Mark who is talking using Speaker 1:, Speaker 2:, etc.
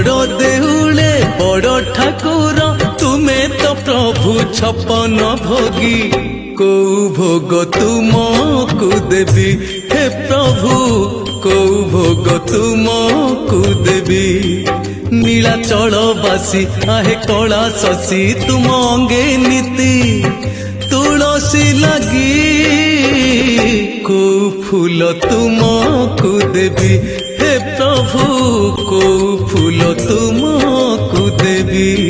Speaker 1: बड़ देउले बड़ ठाकुर तुमे तो प्रभु छपन भोगी को भोग तुमको देवी हे प्रभु को भोग तुमको देवी नीलाचल बासी आहे कला शशि तुम अंगे नीति तुलसी लगी को फूल तुमको देवी हे प्रभु को फूल तुमको देवी।